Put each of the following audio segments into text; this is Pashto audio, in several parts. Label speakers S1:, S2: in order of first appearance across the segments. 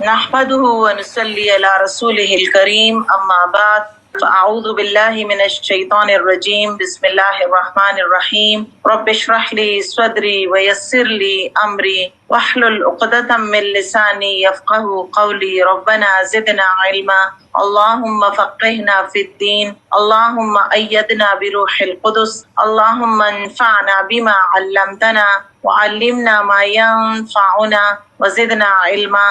S1: نحمده ونصلي على رسوله الكريم أما بعد فأعوذ بالله من الشيطان الرجيم بسم الله الرحمن الرحيم رب اشرح لي صدري ويسر لي أمري واحلل عقدة من لساني يفقه قولي ربنا زدنا علما اللهم فقهنا في الدين اللهم أيدنا بروح القدس اللهم انفعنا بما علمتنا وعلمنا ما ينفعنا وزدنا علما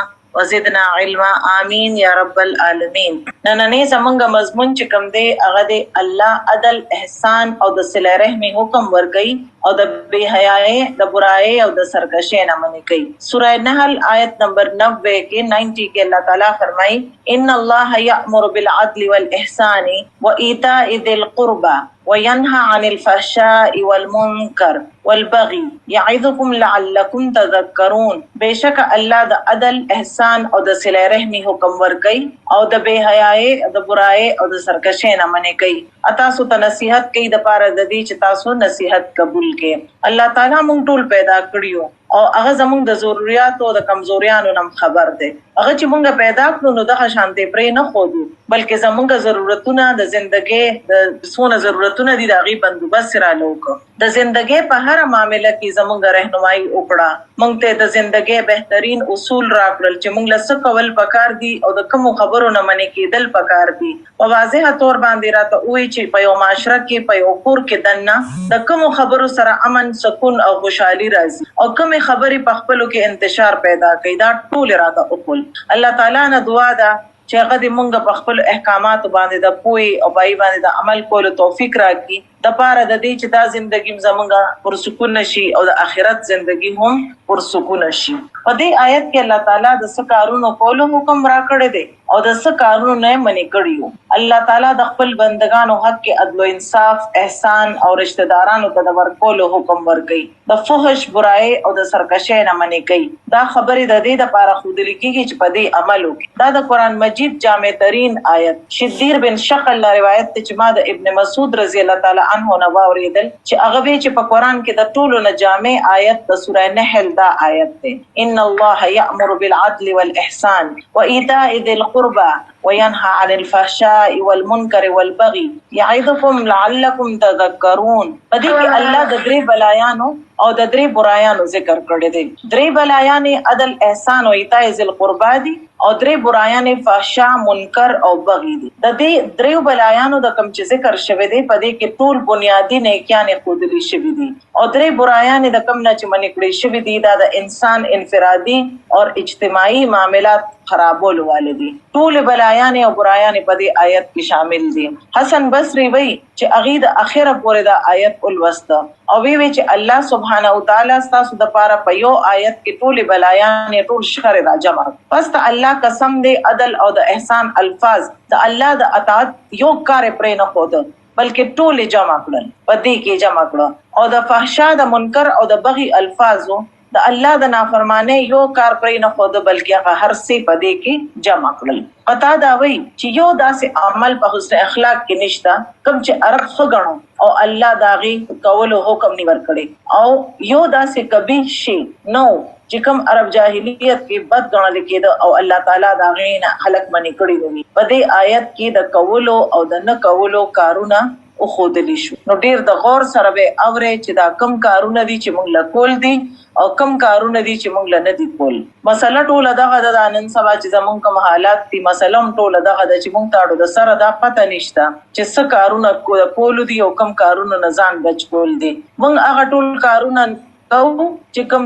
S1: آمین یا رب العالمین. نننې زمونږ مضمون چې کوم دی هغه دی الله عدل احسان او د صله رحمي حکم ورکوي او د بے حیائی د برائی او د سرکشی نه منع کوي. سورہ نحل آیت نمبر 90 کے 90 کے اللہ تعالیٰ فرمائی ان اللہ یأمر بالعدل والاحسان وایتاء ذی القربى وینہا عن الفحشاء والمنکر والبغی یعظکم لعلکم تذکرون. بیشک اللہ د عدل احسان او د صله رحمی حکم ورکئی او د بے حیائی د برائی او د سرکشی نه منع کوي. تاسو ته نصیحت کوي د پاره د دې چې تاسو نصیحت قبول کړئ. الله تعالی مونږ ټول پیدا کړیو او هغه زموږ د ضرورت او د کمزوریانو نم خبر دی. هغه چې مونږ پیدا کړو نو دغه شانتي پرې نه خودو بلکې زموږ ضرورتونه د ژوندۍ د څونه ضرورتونه دي د هغې بندوبست را لوکو. د ژوندۍ په هر معامله کې زموږ رهنمایي وکړه. مونږ ته د ژوندۍ بهترین اصول راکړل چې مونږ له څه کول پکار دي او د کومو خبرو نه منع کېدل پکار دي. په واضحه طور باندې راته وایي چې په یو معاشره کې په یو کور کې دننه د کومو خبرو سره امن سکون او خوشحالي راځي او کومې خبرې په خپلو کې انتشار پیدا کوي دا ټول راته وکول. الله تعالی نه دعا ده چې هغه دې مونږ په خپل احکامات باندې د پوهې او پای باندې د عمل کولو توفیق راکړي د پاره د دې چې دا زندگی زمونږه پرسکون شي او د آخرت زندگی هم پرسکون شي. په دې آیت کې الله تعالی د څه کارونو کولو حکم راکړی دی او د څه کارونو نه منع کړی. الله تعالی د خپل بندگانو حق کې عدل او انصاف احسان او رشتہ دارانو ته د ورکولو حکم ورکړي. د فحش برائی او د سرکشی نه منع کوي. دا خبرې د دې لپاره ښودل کېږي چې په دې عمل وکړي. دا د قرآن مجید جامع ترین آیت شدیر بن شقل روایت ته چې ما د ابن مسعود رضی الله تعالی عنه نه واوریدل چې هغه وی چې په قرآن کې د ټولو نه جامع آیت د سورہ نحل دا آیت دی ان الله یأمر بالعدل والاحسان وایتاء ذی القربى وینهى عن الفحشاء والمنکر والبغي یعظکم لعلکم تذکرون. په دې کې الله د درې بلایانو او د درې برایانو ذکر کړی دی. درې بلایانې عدل احسان او ایتاء ذی القربى دي او درې برایانې فحشا منکر او بغي دي. د دې درې بلایانو د کوم چې ذکر شوی دی په دې کې ټول بنیادی نیکیانې ښودلې شوي دي او درې برایانې د کوم نه چې منع کړې شوي دي دا د انسان انفرادي او اجتماعي معاملات خرابولو والے دي. ټول بلایانې او برایانې په دې آیت کې شامل دي. حسن بصری وی چې هغې د اخره پورې دا آیت ولوسته او وی چې الله سبحانه وتعالی ستاسو دپاره په یو آیت کې ټول بلایانې ټول شر را جمع. پس ته الله قسم دی عدل او د احسان الفاظ د الله د اطاعت یو کار پرې نه ښوده بلکې ټول جمع کړل. په دې کې جمع کړه او د فحشا د منکر او د بغي الفاظو د الله د نافرمانی یو کار پرې نه ښوده بلکې هغه هر څه په دې کې جمع کړل. قتاده وی چې یو داسې عمل په حسن اخلاق کې نشته کوم چې عرب ښه ګڼو او الله د هغې کولو حکم نه ورکړی او یو داسې قبیح شی نو چې کوم عرب جاهلیت کې بد ګڼل کېده او الله تعالی د هغې نه خلک منع کړي دي. په دې آیت کې د کولو او د نه کولو کارونه وښودلی شو. نو ډیر د غور سره به اورئ چې دا کم کارونه دي چې موږ له کول دي او کم کارونه دي چې موږ له نه دي کول. مسله ټوله دغه ده نن سبا چې زموږ کوم حالات دي مسله هم ټوله دغه ده چې موږ ته د سره دا پته نشته چې څه کارونه کولو دي او کم کارونه نه ځان بچ کول دي. موږ هغه ټول کارونه کوو چې کم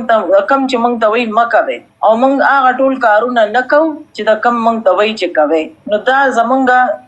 S1: چې موږ ته وایي مه کوئ او موږ هغه ټول کارونه نه کوو چې د کم موږ ته وایي چې کوئ. نو دا زموږ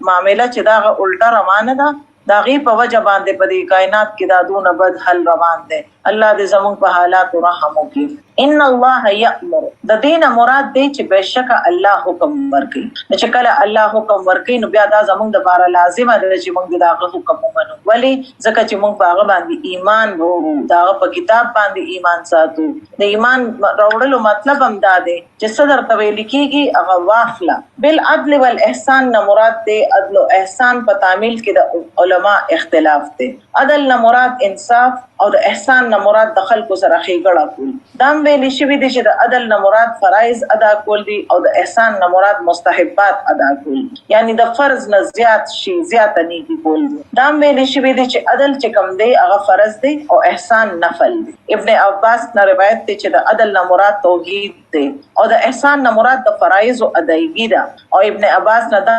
S1: معامله چې دا هغه الټه روانه ده د هغې په وجه باندې په دې کائنات کې دا دونه بد حل روان دی. الله دې زموږ په حالاتو رحم وکړي. ان الله یأمر د دې نه مراد دی چې بېشکه الله حکم ورکوي. نو چې کله الله حکم ورکوي نو بیا دا زموږ دپاره لازمه ده چې موږ د هغه حکم ومنو. ولې ځکه چې موږ په هغه باندې ایمان وروړو د هغه په کتاب باندې ایمان ساتو. د ایمان راوړلو مطلب هم دا دی چې څه درته ویلي کېږي هغه واخله. بالعدل والاحسان نه مراد دی عدل و احسان په تعمیل کې د علما اختلاف دی. عدل نه مراد انصاف او د احسان نه مراد د خلکو سره ښېګړه کول. دا هم ویل شوي دي چې د عدل نه مراد فرایض ادا کول دي او د احسان نه مراد مستحبات ادا کول، یعنی د فرض نه زیات شي، زیاته نیکي کول دي. دا هم ویل شوي دي چې عدل چې کوم دی هغه فرض دی او احسان نفل دی. ابن عباس نه روایت دی چې د عدل نه مراد توحید دی او د احسان نه مراد د فرایض او ادایګي ده. او ابن عباس نه دا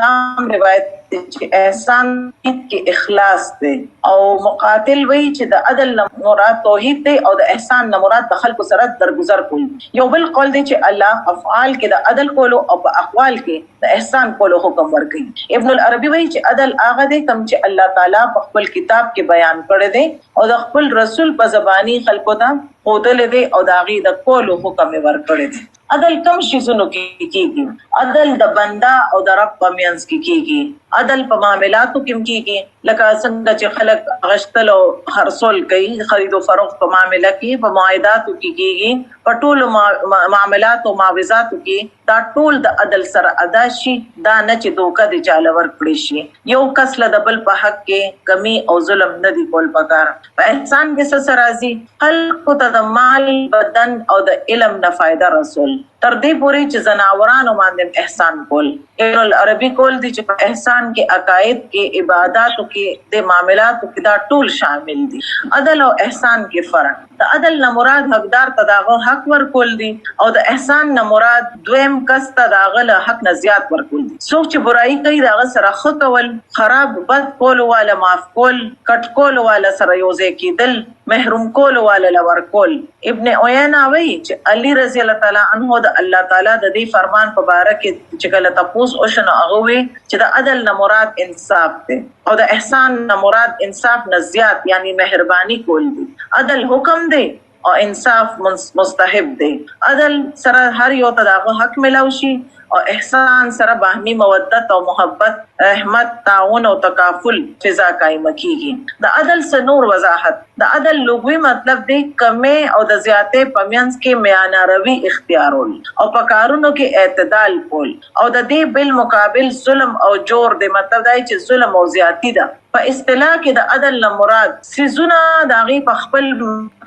S1: روایت چې احسان کې اخلاص دی. او مقاتل وی چې د عدل نه مراد توحید دی او د احسان نه مراد د خلکو سره درگذر کول. یو بل قول دی چې الله افعال کې د عدل کولو او په اقوال کې د احسان کولو حکم ورکړي. ابن العربی وی چې عدل هغه دی کوم چې الله تعالی په خپل کتاب کې بیان کړی دی او د خپل رسول په زبانی خلکو ته ښودلی دی او د هغې د کولو حکم یې ورکړی دی. عدل کم شیزونو کې کیږي. عدل د بنده او د رب په منځ کې کیږي. عدل په معاملاتو کې کیږي، لکه څنګه چې خلک غشتل او خرڅول کوي، خرید او فروخت په معامله کې، په معاهداتو کې کیږي، په ټولو معاملاتو معاوضاتو کې دا ټول د عدل سره ادا شي. دا نه چې دوکه د چاله ورکړي شي. یو کس له د بل په حق کې کمی او ظلم نه دی کول پکار. په احسان کې څه سره راځي؟ خلکو ته د مال، بدن او د علم نه فایده رسول، تر دې پورې چې زناورانو باندې احسان کول. ابن العربی کول دي چې په احسان کې عقاید کې، عباداتو کې، د معاملاتو کې دا ټول شامل دي. عدل او احسان کې فرق. د عدل نه مراد حقدار ته داغه حق ورکول دي او د احسان نه مراد دویم کس ته داغه له حق نه زیات ورکول دي. څوک چې برایي کوي داغه سره ښه کول، خراب بد کول والا معاف کول، کټ کول والا سره یوځای کېدل، محروم کول والا لور کول. ابن عیینه وایي چې علی رضی الله تعالی عنہ د الله تعالی د دې فرمان په باره کې چې کله تپوس وشنو هغه وی چې د عدل نه مراد انصاف دی او د احسان نه مراد انصاف نه زیات یعنی مهرباني کول دي. عدل حکم دی او انصاف مستحب دی. عدل سره هر یو ته دغه حق ملو شي او احسان سره باهمي مودت او محبت، رحمت، تعاون او تکافل فضا قائم کیږي. د عدل سره نور وضاحت. د عدل لغوي مطلب دی کمې او د زیاتې په منځ کې میانه روي اختیارول او په کارونو کې اعتدال کول او د دې بالمقابل ظلم او جور دی. مطلب دی چې ظلم او زیاتی ده. په اصطلاح کې د عدل نه مراد سيزونه د هغې په خپل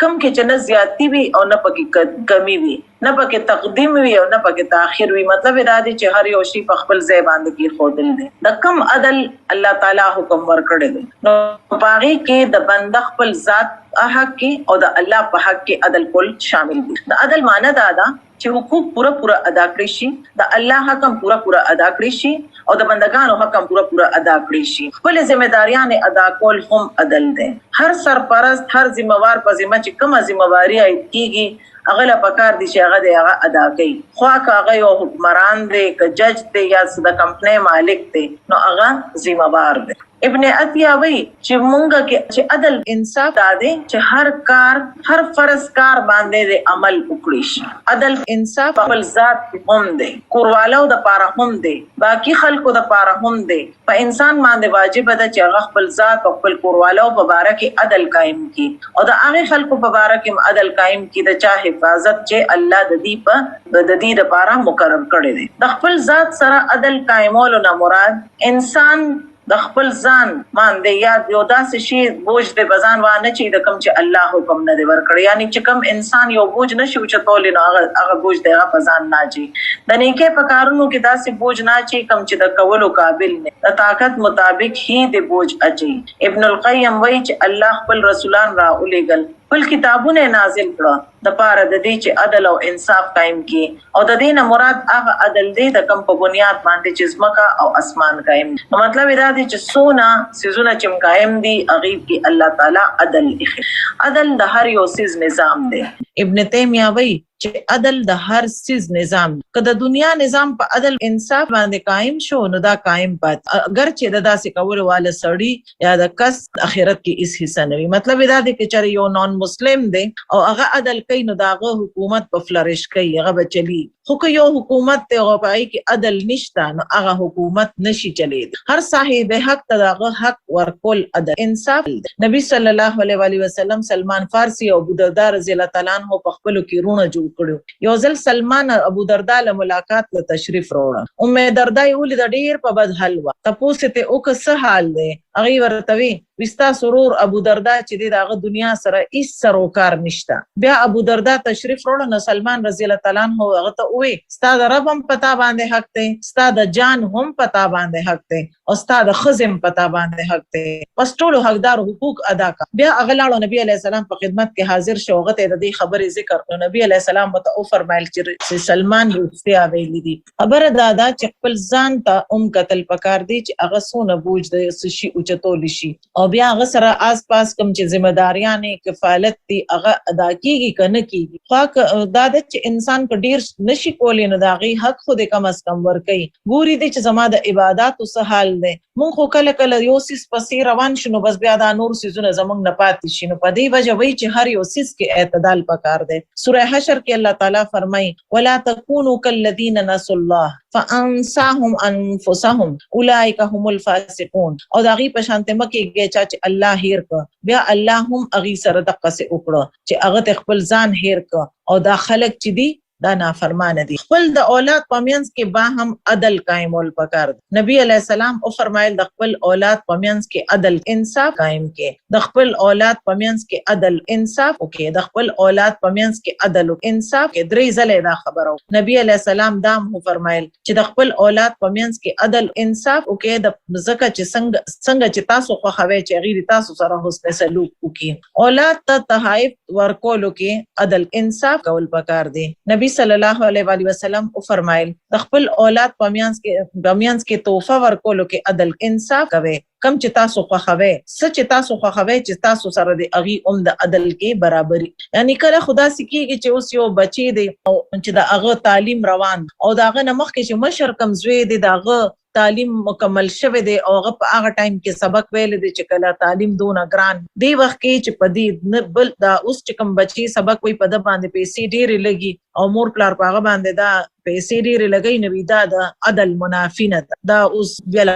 S1: کم کې چې نه زیاتی وي او نه پکې کمی وي، نه پکې تقدیم وي او نه پکې تاخیر وي. مطلب دا دی چې هر یو شی په خپل ځای باندې کېښودل دی. د کم عدل الله تعالی حکم ورکړی دی، نو په هغې کې د بنده خپل ذات حق کې او د الله په حق کې عدل کول شامل دي. د عدل معنی دا ده چې حقوق پورا ادا کړی شي، د الله حق هم پورا ادا کړی شي او د بندگانو حق هم پورا ادا کړی شي. خپل ذمہداریان ادا کول هم عدل دی. هر سرپرست، هر ذمہوار په ذمه چې کومه ذمہواری عاید کیږي هغه له پکار دي چې هغه د هغه ادا کوي. خو هغه یو حکمران دی، که جج دی یا د کمپنۍ مالک دی، نو هغه ذمہوار دی. ابن عطیہ وی چې مونږه کې چې عدل انصاف دادې چې هر کار، هر فرض کار باندې د عمل وکړي شي. عدل انصاف خپل ذات هم دی، کوروالو د پاره هم دی، باقی خلکو د پاره هم دی. په انسان باندې واجب ده چې هغه خپل ذات او خپل کوروالو په باره کې عدل قائم کړي او د هغه خلکو په باره کې عدل قائم کړي د چا حفاظت چې الله د دې لپاره مقرر کړی دی. د خپل ذات سره عدل قائمولو نه مراد انسان د خپل ځان باندې یا یو داسې شی بوج د بزان وانه چې د کوم چې الله حکم نه دی ورکړی، یعنی چې کوم انسان یو بوج نشي اوچتولی نو هغه بوج د هغه بزان نه چي. د نیکه په کارونو کې داسې بوج نه چي کوم چې د کولو قابل نه، د طاقت مطابق هی د بوج اچي. ابن القیم وایي چې الله خپل رسولان را اولېږل، خپل کتابونه نازل کړه د پاره د دې چې عدل او انصاف قائم کړي او د دې نه مراد هغه عدل دی د کوم په بنیاد باندې چې ځمکه او اسمان قائم. نو مطلب دا دی چې سونه سيزونه چې قائم دي هغه کې الله تعالی عدل اخی. عدل د هر یو سیز نظام دی. ابن تیمیه وایي چې عدل د هر سیز نظام، که د دنیا نظام په عدل انصاف باندې قائم شو نو دا قائم پات، اگر چې د داسې کولو والا سړی یا د کس آخرت کې اس حصہ نه وي. مطلب دا دی چې چېرې یو نان مسلم دی او هغه عدل کوي نو داغه حکومت په فلریش کوي، هغه به چلی. خو که یو حکومت ته هغه پای کې عدل نشته نو هغه حکومت نشي چلید. هر صاحب حق ته داغه حق ورکول عدل انصاف. نبی صلی الله علیه وسلم سلمان فارسی او ابو درداء رضی الله تعالی عنہ په خپل کې رونه جوړ کړو. یو ځل سلمان ابو درداء له ملاقات له تشریف راوړ. ام درداء ولې د ډیر په بد حال و. تاسو ته او که څه حال دی؟ هغه ورته وی وستا سرور ابو دردا چې دغه دنیا سره هیڅ سروکار نشته. بیا ابو دردا تشریف وروړ نو سلمان رضی الله تعالی عنہ هغه ته وې ستا د رب هم پتا باندې حق دی، ستا د جان هم پتا باندې حق دی، او ستا د خزم پتا باندې حق دی، پس ټول حقدار حقوق ادا کا. بیا اغلاړو نبی علیہ السلام په خدمت کې حاضر شو، هغه ته د دې خبرې ذکر نو نبی علیہ السلام ته فرمایل چې سلمان رښتیا ویلي دي. خبره دادا چې خپل ځان ته قتل پکار دی چې هغه سونه بوج د شي او چتول شي، او بیا هغه سره آس پاس کوم چې ذمہداریاں کفالت دي هغه ادا کیږي کنه کیږي. خو دادا چې انسان کو ډیر نشي کولې نو داغي حق خو دې کم از کم ورکي. ګوري دي چې زما د عبادت او سهال دي، مونږ خو کله کله یو سیس پسې روان شنو بس بیا دا نور سيزونه زمونږ نه پاتې شي، نو په دې وجه وایي چې هر یو سیس کې اعتدال پکار دی. سوره حشر کې الله تعالی فرمایي ولا تکونوا کالذین نسوا الله فانساهم انفسهم اولئک هم الفاسقون، او داغي په شانته مکه چې الله هیر ک بیا الله هم اغي سره دقه سه وکړه چې هغه خپل ځان هیر ک، او دا خلق چې دي دا نافرمان دي. خپل د اولاد پمینس کې با هم عدل قائمول پکار. نبی علیہ السلام او فرمایل د خپل اولاد پمینس کې عدل انصاف قائم کې، د خپل اولاد پمینس کې عدل انصاف وکړي، د خپل اولاد پمینس کې عدل او انصاف کې. درې ځله دا خبرو نبی علیہ السلام دام هو فرمایل چې د خپل اولاد پمینس کې عدل انصاف وکړي، د زکه چې څنګه چې تاسو خو خوي چې غیر تاسو سره حسن سلوک وکړي. اولاد ته تحائف ورکولو کې عدل انصاف کول پکار دي. نبی صلی الله علیه وسلم او فرمایل د خپل اولاد پمینس کې تحفه ورکولو کې عدل انصاف کوي. کم چې تاسو خوښوي سچ تاسو خوښوي چې تاسو سره د اغي د عدل کې برابرۍ. یعنی کله خدا سکیږي چې اوس یو بچی دی او چې د اغه تعلیم روان او داغه نمخ کې چې مشر کمزوی دی داغه تعلیم مکمل شوه دی او هغه په هغه ټایم کې سبق ویل دی چې کله تعلیم دونه ګران دی وخت کې چې پدې نه بل دا اوس چې کوم بچی سبق وي په د باندې پیسې ډېرې لګي او مور پلار په هغه باندې دا پیسې ډېرې لګي نو دا د عدل منافی نه دا اوس بل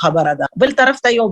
S1: خبره ده. بل طرف ته یو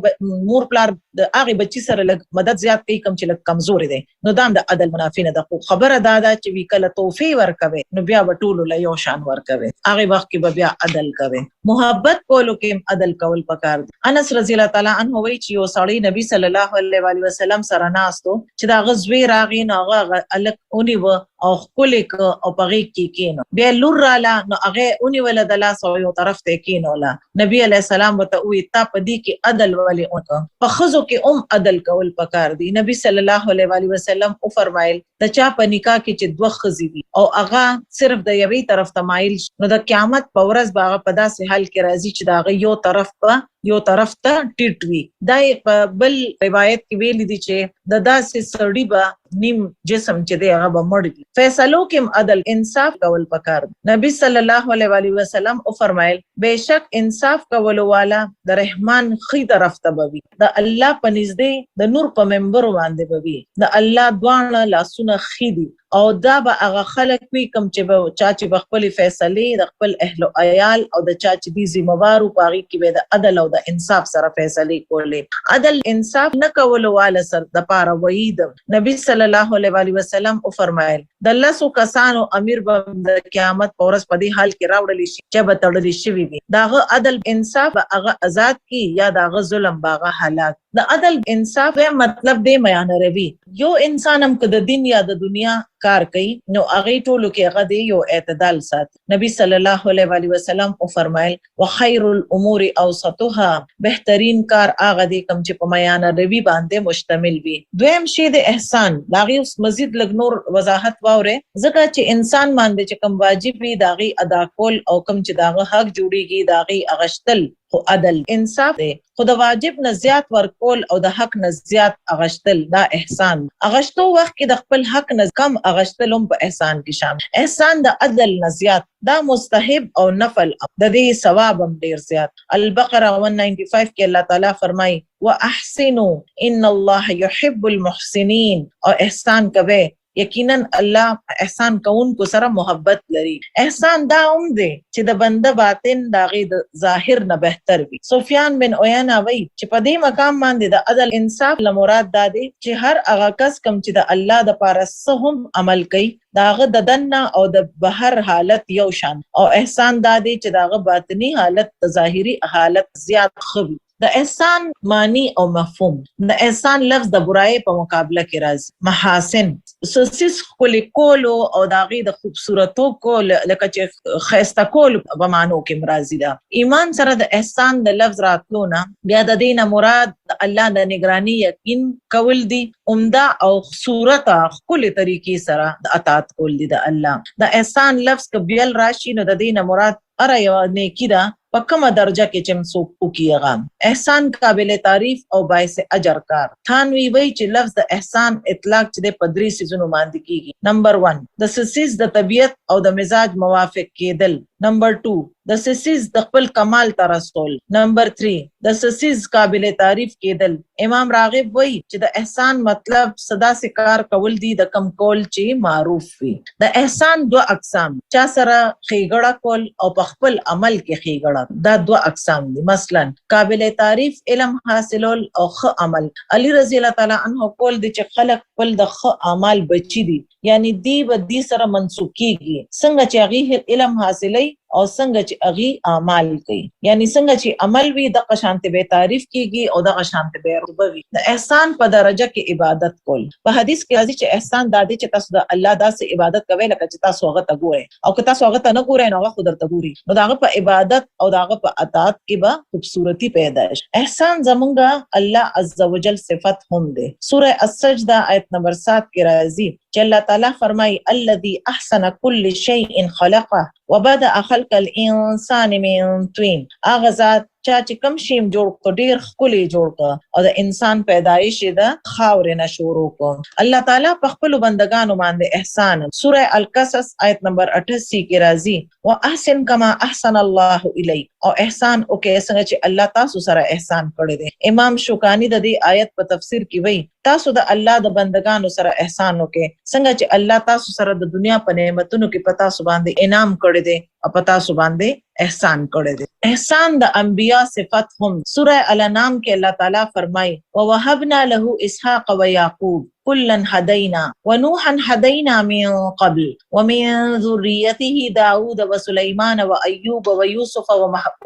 S1: مور پلار د هغه بچی سره لږ مدد زیات کوي کم چې لږ کمزور دی نو دا د عدل منافی نه ده. خو خبره دا ده چې وی کله توفی ورکوي نو بیا وټول له یو شان ورکوي، هغه وخت کې بیا عدل کوي. محبت کولو کې عدل کول پکار دي. انس رضی الله تعالی عنہ وایي چې یو سړی نبی صلی الله علیه وسلم سره ناستو چې دا غزوی راغی نو هغه الک اونی و او خلک او پغی کې کینو بیا لور رالا نو هغه اونی ول د لاس او یو طرف ته کینولا. نبی علیہ السلام وته وی تا پدې کې عدل ولي او په خزو کې عدل کول پکار دي. نبی صلی الله علیه وسلم او فرمایل د چا په نکاح کې چې دوه خزي دي او هغه صرف د یوې طرف ته مایل نو د قیامت په ورځ باغه په داسې حال کې راځي چې دا یو طرف په یو طرف ته ټیټ وي. دا په بل روایت کې ویل دي چې د داسې سړی به نیم جسم چې دی هغه به مړ وي. فیصلو کې عدل انصاف کول پکار. نبی صلی الله علیه وسلم او فرمایل بهشک انصاف کول والا د رحمان خې طرف ته بوي، د الله په نږدې د نور په منبر باندې بوي، د الله دوانه لاسونه خې دي او دا به هغه خلک وي کوم چې چا چې خپل فیصله د خپل اهل او عیال او د چا چې دي ذمہوار او پاغي کې به د عدل او د انصاف سره فیصله کولې. عدل انصاف نه کول والا سر د پاره وعید. نبی صلی الله علیه وسلم او فرمایل د لسو کسانو امیر به د قیامت پر ورځ په دې حال کې راوړل شي چې به تړل شي وي. داغه عدل انصاف هغه آزاد کی یا داغه ظلم باغه هلاک. د عدل انصاف مطلب دی میان روي. یو انسان هم که د دین یا د دنیا کار کوي نو هغه ټولو کې هغه دی یو اعتدال سات. نبی صلی الله علیه وسلم او فرمایل وخیر الامور اوسطها، بهترین کار هغه دی کوم چې په میان روي باندې مشتمل وي. دویم شی د احسان. لاغي مزید لګ نور وضاحت واوره ځکه چې انسان باندې چې کوم واجب وي داغي ادا کول او کوم چې داغه حق جوړيږي داغي اغشتل خو عدل انصاف دی. خو د واجب نه زیات ورکول او د حق نه زیات اغشتل دا احسان. اغشتو وخت کې د خپل حق نه کم اغشتل هم په احسان کې شامل. احسان د عدل نه زیات دا مستحب او نفل د دې ثواب هم ډیر زیات. البقره 195 کې الله تعالی فرمایي واحسنوا ان الله يحب المحسنين، او احسان کوي یقینا الله احسان کوونکو سره محبت لري. احسان دا هم دی چې د بنده باطن داغه د ظاهر نه بهتر وي. سفیان بن عیینه وایي چې په دې مقام باندې د عدل انصاف لمراد دا دی چې هر هغه کس کوم چې د الله د پاره سهم عمل کوي داغه د دنه او د بهر حالت یو شان، او احسان دا دی چې داغه باطنی حالت د ظاهری حالت زیات خوي. د احسان معنی او مفهوم. د احسان لفظ د برای په مقابله کې راځي. محاسن سوسیس خپل کولو او داغي د خوبصورتو کول لکه چې خسته کول په معنی کې مرضی ده. ایمان سره د احسان د لفظ راتلونه بیا د دینه مراد الله د نگرانی یقین کول دي، عمده او صورت خپل طریقې سره د اطاعت کول دي د الله. د احسان لفظ کبیل راشي نو د دینه مراد اره یو نیکی ده په کومه درجه کې چې مسوک وکیږي. احسان قابل تعریف او باعث اجر کار. تھانوی وی چې لفظ د احسان اطلاق چې د پدری سيزونو باندې کیږي. نمبر 1 د سسیز د طبیعت او د مزاج موافق کېدل. نمبر 2 د سسیز د خپل کمال ته رسول. نمبر 3 د سسیز قابل تعریف کېدل. امام راغب وی چې د احسان مطلب صدا سے کار کول دي د کم کول چې معروف وي. د احسان دو اقسام، چا سره خېګړه کول او په خپل عمل کې خېګړه، دا دو اقسام دي. مثلا قابل تعریف علم حاصلول او ښه عمل. علی رضی الله تعالی عنہ کول دي چې خلق خپل د ښه اعمال بچی دي، یعنی دی به دی سره منسوب کیږي. څنګه چې هغه علم حاصلای او څنګه چې اغي اعمال کوي، یعنی څنګه چې عمل وي د قشانته به تعریف کیږي او د قشانته به ربوي. د احسان په درجه کې عبادت کول. په حدیث کې راځي چې احسان د دې چې تاسو د الله داسې عبادت کوئ لکه چې تاسو هغه ته ګورئ، او که تاسو هغه ته نه ګورئ نو هغه خود درته ګوري. نو داغه په عبادت او داغه په اطاعت کې به خوبصورتی پیدا شي. احسان زمونږه الله عزوجل صفت هم ده. سوره السجده آیت نمبر 7 کې راځي چې الله تعالی فرمایي الذي احسن كل شيء خلقه وبدأ خلق الانسان من طين. هغه ذات چا چې کم شیم جوړ کو ډیر خولي جوړ کو او د انسان پیدایش د خاورې نه شروع کو. الله تعالی په خپل بندگانو باندې احسان. سوره القصص آیت نمبر 88 کې راځي واحسن كما احسن الله الیک. او احسان او کې څنګه چې الله تاسو سره احسان کړی دی. امام شوکانی د دې آیت په تفسیر کې وایي تاسو د الله د بندگانو سره احسان وکړئ څنګه چې الله تاسو سره د دنیا په نعمتونو کې پتا سو باندې انعام کړی دی او پتا سو باندې احسان کړی دی. احسان د انبیاء صفت هم. سوره الانعام کې الله تعالی فرمایي ووهبنا له اسحاق ويعقوب كلا هدينا ونوحا هدينا من قبل ومن ذريته داود وسليمان وأيوب ويوسف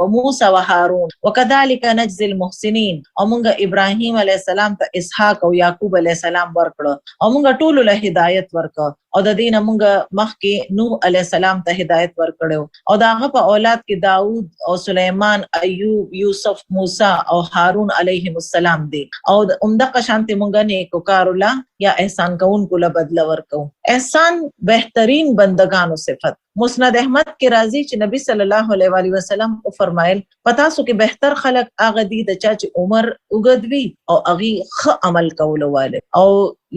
S1: وموسى وهارون وكذلك نجزي المحسنين. او موږ ابراهيم عليه السلام ته اسحاق او يعقوب عليه السلام ورکړو او موږ ټول له هدایت ورکړو او د دینه موږ مخکې نوح عليه السلام ته هدایت ورکړو او داغه په اولاد کې داود او سليمان ایوب یوسف موسی او هارون علیهم السلام دي. او عمدہ شانته موږ نه کو کارولا یا احسان کوونکو له بدله ورکو. احسان بهترین بندگانو صفت. مسند احمد کې راځي چې نبی صلی الله علیه وسلم او فرمایل پتا سو کې بهتر خلق هغه دي د چا چې عمر وګدوي او هغه ښه عمل کول والے. او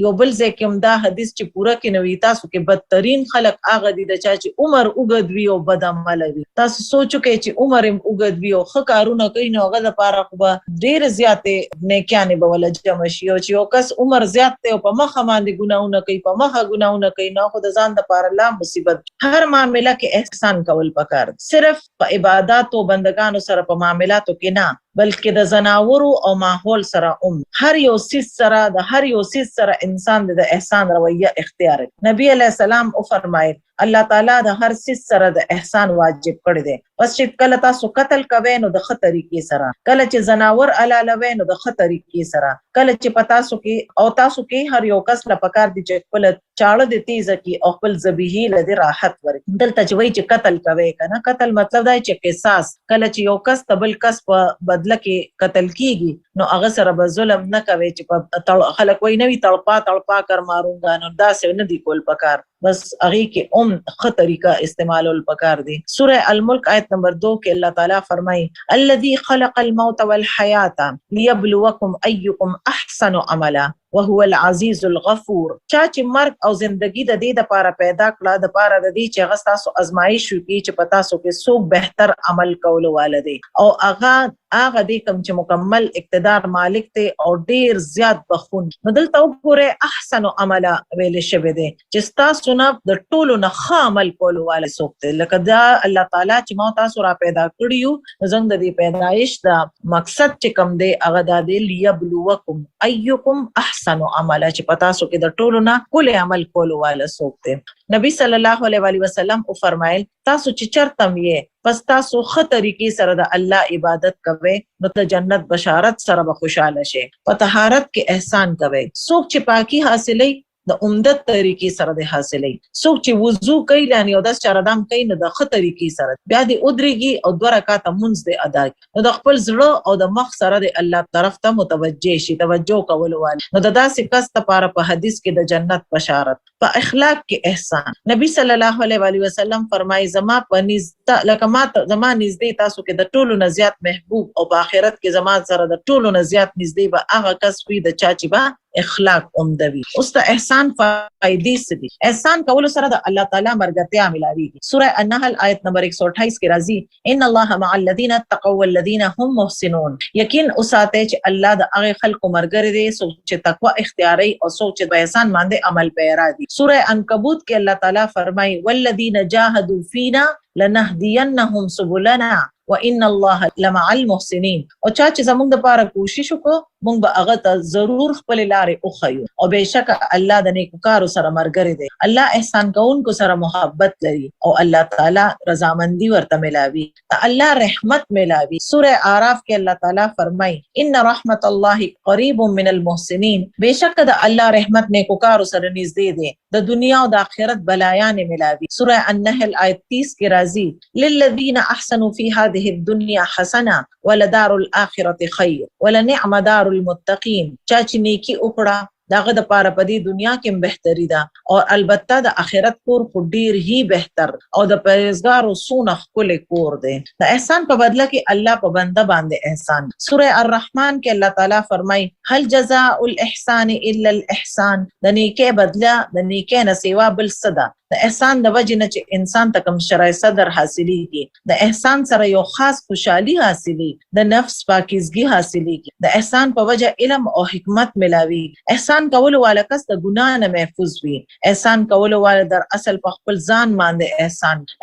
S1: یو بل ځکه دا حدیث چې پورا کې نوې تاسو کې بدترین خلق هغه دي د چا چې عمر وګدوي او بد عمل وي. تاسو سوچو کې چې عمر هم وګدوي او ښه کارونه کوي نو هغه لپاره خو ډېر زیاتې نیکیانه به ول جمع شي. او چې یو کس عمر زیات ته په مخه باندې ګناونه کوي په مخه ګناونه کوي نو خو د ځان لپاره لا مصیبت. هر معاملہ کې احسان کول پکار. صرف په عبادت او بندگانو سره په معاملاتو کې نه بلکې د زناورو او ماحول سره هر یو سیس سره د هر یو سیس سره انسان د احسان رویه اختیار. نبی علیہ السلام او فرمایل الله تعالی د هر سیس سره د احسان واجب کړی دی. پس چې کله تاسو قتل کوئ نو د ښه طریقې سره، کله چې زناور علالوي نو د ښه طریقې سره، کله چې پتا سو کې او تاسو کې هر یو کس له پکار دي چې خپل چاړه د تیزه کې او خپل ذبیحې له راحت ورکړي. دلته چې وایي چې قتل کوي کنه، قتل مطلب دا چې قصاص. کله چې یو کس تبل کس په بدله کې قتل کیږي نو هغه سره به ظلم نه کوي چې خلک وایي نوی تړپا کر مارونګا نو داسې نه دی کول پکار. بس هغه کې ښه طریقہ استعمالول پکار دي. سوره الملک آیت نمبر 2 کې الله تعالی فرمایي الذي خلق الموت والحیاة ليبلوکم ایکم احسن عملا وهو العزیز الغفور. چا چې مرګ او زندگی د دې لپاره پیدا کړه د لپاره د دې چې هغه تاسو ازمایش وکړي چې پتا سو کې څوک بهتر عمل کول والدي او هغه دې کوم چې مکمل اقتدار مالک ته او ډیر زیات بخون. نو دلته وګوره احسن عملا ویل شوی دی چې تاسو نه د ټولو نه ښه عمل کول والے څوک دی. لکه دا الله تعالی چې ما تاسو را پیدا کړیو زنګ د دې پیدایش دا مقصد چې کوم دی هغه د دې لیبلوکم ایکم احسن عمل چې پتا سو کې د ټولو نه کول عمل کول والے څوک دی. نبی صلی الله علیه وسلم او فرمایل تاسو چې چرته یې پس تاسو ښه طریقې سره د الله عبادت کوئ نو ته جنت بشارت سره به خوشاله شئ. په طهارت کې احسان کوئ. څوک چې پاکي حاصلوي د عمدت طریقې سره د حاصلې. څوک چې وضو کوي یعنی او د چردام کوي نو د ښه طریقې سره بیا د ادريږي او 2 رکعاته مونږ د ادا نو د خپل زړه او د مخ سره د الله طرف ته متوجه شي. توجه کول وال نو د داسې کس لپاره په حدیث کې د جنت بشارت. په اخلاق کې احسان. نبی صلی الله علیه وسلم فرمایي زما په نزد لکه ما زما نږدې تاسو کې د ټولو نه زیات محبوب او په آخرت کې زما سره د ټولو نه زیات نږدې به هغه کس وي د چا چې به اخلاق عمدوي. اوس ته احسان فائدې څه دي؟ احسان کول سره د الله تعالی مرګتیا ملاويږي. سوره النحل آیت نمبر 128 کې راځي ان الله مع الذين اتقوا والذين هم محسنون. یقین اوساته چې الله د هغه خلکو مرګري دي چې تقوا اختیاري او سوچ په احسان باندې عمل پیرا دي. سوره عنکبوت کې الله تعالی فرمایي والذين جاهدوا فينا لنهدينهم سبلنا وان الله لمع المحسنين. او چا چې زموږ د لپاره کوشش وکړو موږ به هغه ته ضرور خپل لارې وخیو او بهشکه الله د نیکوکارو سره مرګري دی. الله احسان کوونکو سره محبت لري او الله تعالی رضامندي ورته ملاوي. الله رحمت ملاوي. سوره اعراف کې الله تعالی فرمایي ان رحمت الله قریب من المحسنين. بهشکه د الله رحمت نیکوکارو سره نږدې دی. د دنیا او د آخرت بلایان ملاوي. سوره النحل آیت 30 کې راځي للذین احسنوا فی هذه الدنيا حسنه ولدار الاخره خیر ولنعم دار المتقین. چا چې نیکی وکړه داغه د پاره په دې دنیا کې بهتري ده او البته د آخرت کور خو ډیر هی بهتر او د پرهیزګارو سونه خپل کور دی. د احسان په بدله کې الله په بنده باندې احسان. سوره الرحمن کې الله تعالی فرمای هل جزاء الاحسان الا الاحسان. د نیکی بدله د نیکی نه سیوا بل څه ده. د احسان د وجه نه چې انسان ته کوم شرع صدر حاصلېږي. د احسان سره یو خاص خوشحالي حاصلېږي. د نفس پاکیزګي حاصلېږي. د احسان په وجه علم او حکمت ملاوي. احسان کول والا کس د ګناه نه محفوظ وي. احسان کول والا در اصل په خپل ځان باندې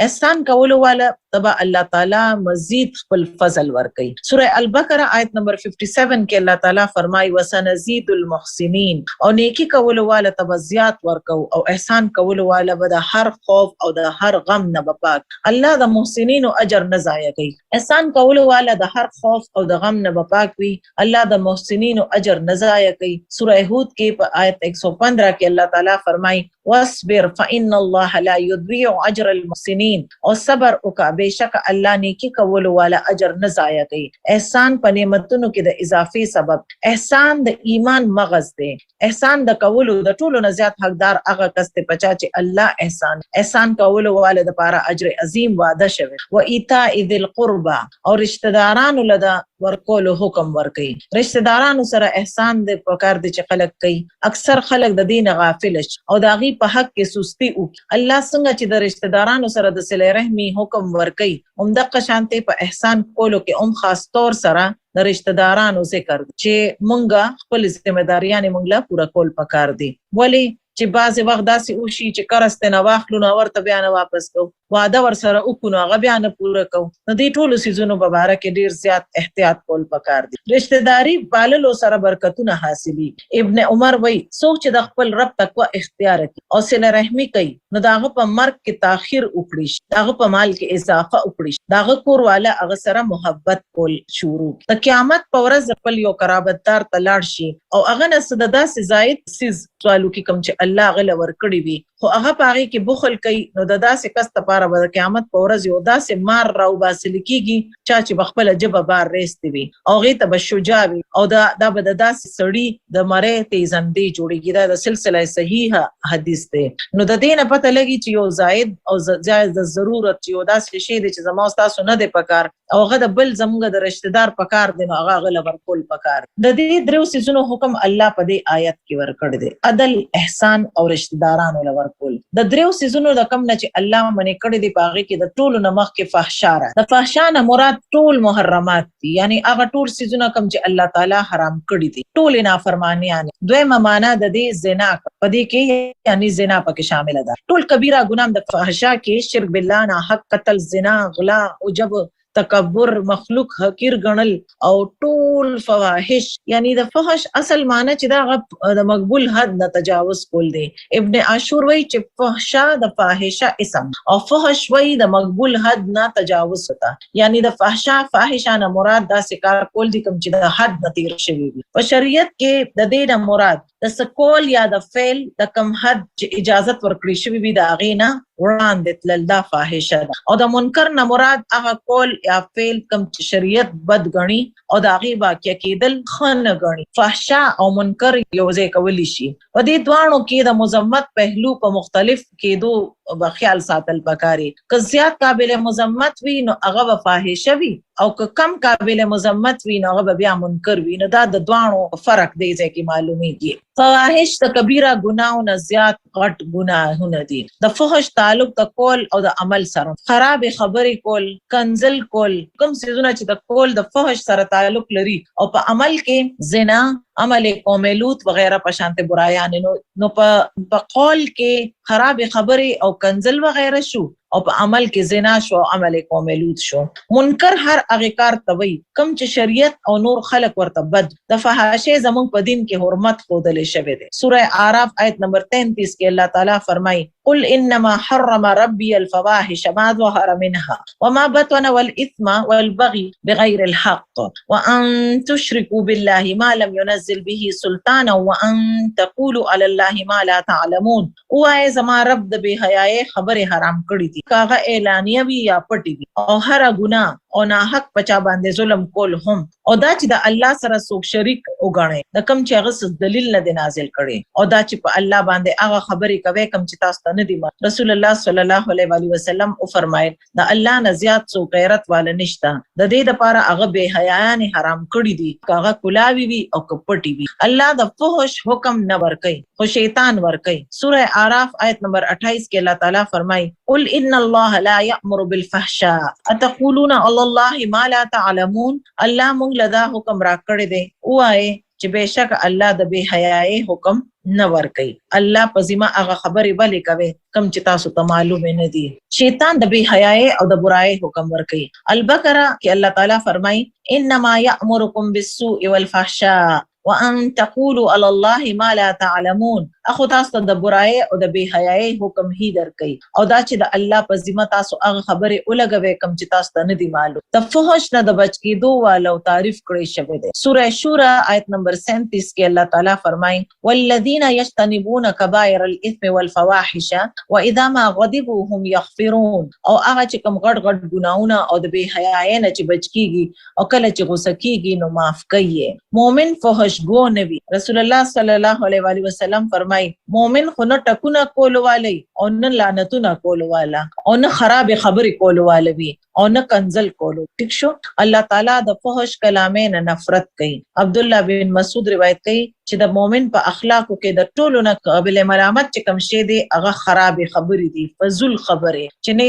S1: احسان کول والا تبا الله تعالی مزید خپل فضل ورکي. سوره البقره آیت نمبر 57 کې الله تعالی فرمایي وسنزيد المحسنين. او نیکی کول والا تبا زیات ورکو او احسان کول والا د هر خوف او د هر غم نه بپاک. الله د محسنینو اجر نه ضایع کوي. احسان کول والا د هر خوف او د غم نه بپاک وي. الله د محسنینو اجر نه ضایع کوي. سوره هود کې په آیت 115 کې الله تعالی فرمایي واصبر فإن الله لا يضيع أجر المحسنين. او صبر وکا بهشکه الله نیکی کول والا اجر نه ضایع کوي. احسان په نعمتونو کې د اضافي سبب. احسان د ایمان مغز دی. احسان د کولو د ټولو نه زیات حقدار هغه کس ته پچا چې الله احسان کول والا د لپاره اجر عظیم وعده شوی. و ایتاء ذی القربى او رشتہ دارانو لدا ورکول حکم ورکي. رشتہ دارانو سره احسان د پکار دي چې خلق کوي. اکثر خلق د دین غافل او داغي په حق کې سستی وکړي. الله څنګه چې د رشتہ دارانو سره د صله رحمی حکم ورکي همدغه شانته په احسان کولو کې خاص طور سره د رشتہ دارانو ذکر چې مونږه خپل ذمہ داریان مونږ لا پورا کول پکار دي. ولی چې بعض وخت داسې وشي چې کرسته نه واخلو نو ورته بیا نه واپس کو وعده ور سره وکړو هغه بیا نه پوره کو. نو دې ټولو سيزونو په اړه کې ډیر زیات احتیاط کول پکار دي. رشتہ داری پاللو سره برکتونه حاصلي. ابن عمر وای څوک چې د خپل رب تقوا اختیار کړي او صله رحمی کوي نو داغه په مرګ کې تاخير وکړي. داغه په مال کې اضافه وکړي. داغه کور والا هغه سره محبت کول شروع. د قیامت په ورځ خپل یو قرابتدار تلاړ شي او هغه نه صددا سي زائد سیز سوالو کې کوم چې الله غل ور کړی وي خو هغه پاره کې بخل کوي نو د داسې کس لپاره د قیامت په ورځ یو داسې مار راو باسل کیږي چې بخپل جبه بار ریست وي او غي ته بشجاع وي او دا به د داسې سړی د مړې تیزندې جوړیږي. دا د سلسله صحیحه حدیث دی. نو د دې نه پته لګي چې یو زائد او جایز د ضرورت یو داسې شی دی چې زما تاسو نه دی پکار او هغه د بل زموږ د رشتہ دار پکار دی نو هغه غل ورکول پکار. د دې درو سيزونو حکم الله په دې آیت کې ورکړ دی. عدل احسان او رشتہ دارانو لورکول. د درو سيزونو د کم نه چې الله منې کړی دی باغی کې د ټولو نمخ کې فحشا را. د فحشا نه مراد ټول محرمات دي یعنی هغه ټول سيزونه کم چې الله تعالی حرام کړی دي ټول نافرمانیان. دویمه معنا د دې زنا په دې کې یعنی زنا پکې شامل ده. ټول کبیره ګناه د فحشا کې شرک بالله نه حق قتل زنا غلا او جب تکبر، مخلوق حقیر ګڼل او ټول فواحش، یعنی د فحش اصل معنی چې دا د مقبول حد نه تجاوز کول دی. ابن عاشور وایي چې فحشا د فاحشه اسم او فحش وایي د مقبول حد نه تجاوز وتا، یعنی د فحشا فاحشه نه مراد دا کار کول دي کوم چې د حد نه تیر شوی وي. په شریعت کې د دې نه مراد د سکول یا د فعل د کم حد چې اجازت ورکړي شوی وي د هغې نه وړاندې تلل دا فاحشه ده. او د منکر نه مراد هغه کول یا فعل کم چې شریعت بد ګڼي او د هغې واقع کېدل ښه نه ګڼي. فحشا او منکر یو ځای کولی شي. په دې دواړو کې د مذمت پهلو په مختلف کېدو به خیال ساتل پکاري. که زیات قابل مذمت وي نو هغه به فاحشه وي او که کم قابل مذمت وي نو هغه به بیا منکر وي. نو دا د دواړو فرق دی ځای کې معلومیږي. فواحش د کبیره ګناهونو زیات غټ ګناهونه دي. د فحش تعلق د کول او د عمل سره، خراب خبرې کول، کنزل کول، کوم څیزونه چې د کول د فحش سره تعلق لري، او په عمل کې زنا، عمل قوم لوط وغیرہ په شانته برایان. نو په قول کې خراب خبرې او کنزل وغیرہ شو او په عمل کې زنا شو او عمل قوم لوط شو. منکر هر هغه کار ته وایي کوم چې شریعت او نور خلق ورته بد. د فحاشۍ زموږ په دین کې حرمت ښودل شوی دی. سوره اعراف آیت نمبر 33 کې الله تعالی فرمایي قل انما حرم ربي الفواحش ما ظهر منها وما بطن والاثم والبغي بغير الحق وان تشركوا بالله ما لم ينزل به سلطانا وان تقولوا على الله ما لا تعلمون. وای زما رب د بے حیاي خبره حرام کړی دي، کاغه اعلانیه وی یا پټی وی، او هر ګناه او ناحق پچا باندې ظلم کول هم، او دا چې د الله سره څوک شریک وګڼي، د کم چې هغه دلیل نه نازل کړي، او دا چې په الله باندې هغه خبرې کوي کم چې تاسو ته نه دي. رسول الله صلی الله علیه وسلم او فرمایل د الله نه زیات څوک غیرت والا نشته. د دې لپاره هغه بے حیايان حرام کړی دي، کاغه کلاوی وی او کپټی وی. الله د فحش حکم نه ورکي خو شیطان ورکي. سوره اعراف آیت نمبر 28 کې الله تعالی فرمایي قل ان الله لا يأمر بالفحشاء اتقولون على الله ما لا تعلمون. الله موږ له دا حکم را کړی دی وایي چې بهشک الله د بے حیايي حکم نه ورکي. الله په ذمہ هغه خبرې ولې کوي کم چې تاسو ته معلوم نه دي. شیطان د بے حیايي او د برایي حکم ورکي. البقره کې الله تعالی فرمایي انما يأمركم بالسوء والفحشاء وان تقولوا على الله ما لا تعلمون. اخو تاسو د برایي او د بے حیايي حکم هی درکي، او دا چې د الله په ذمہ تاسو هغه خبرې ولګوي کم چې تاسو ته نه دي معلوم. د فحش نه د بچ کېدو والو تعریف کړی شوی دی. سوره شورى آیت نمبر 37 کې الله تعالی فرمایي والذین یجتنبون کبائر الاثم والفواحش واذا ما غضبوا هم یغفرون. او هغه چې کوم غټ غټ ګناونه او د بے حیايي نه چې بچ کیږي او کله چې غوسه کیږي نو معاف کوي. مؤمن فحش گو نبی. رسول الله صلی الله علیه وسلم فرمایي مومن خو نه ټکونه کول والی او نه لعنتونه کول والا او نه خراب خبرې کول والا وي او نه کنزل کولو. ٹھیک شو. الله تعالی د فحش کلامې نه نفرت کوي. عبد الله بن مسعود روایت کوي چې د مؤمن په اخلاقو کې د ټولو نه قابل ملامت چې کوم شی دی هغه خراب خبرې دي، فضول خبرې چې نه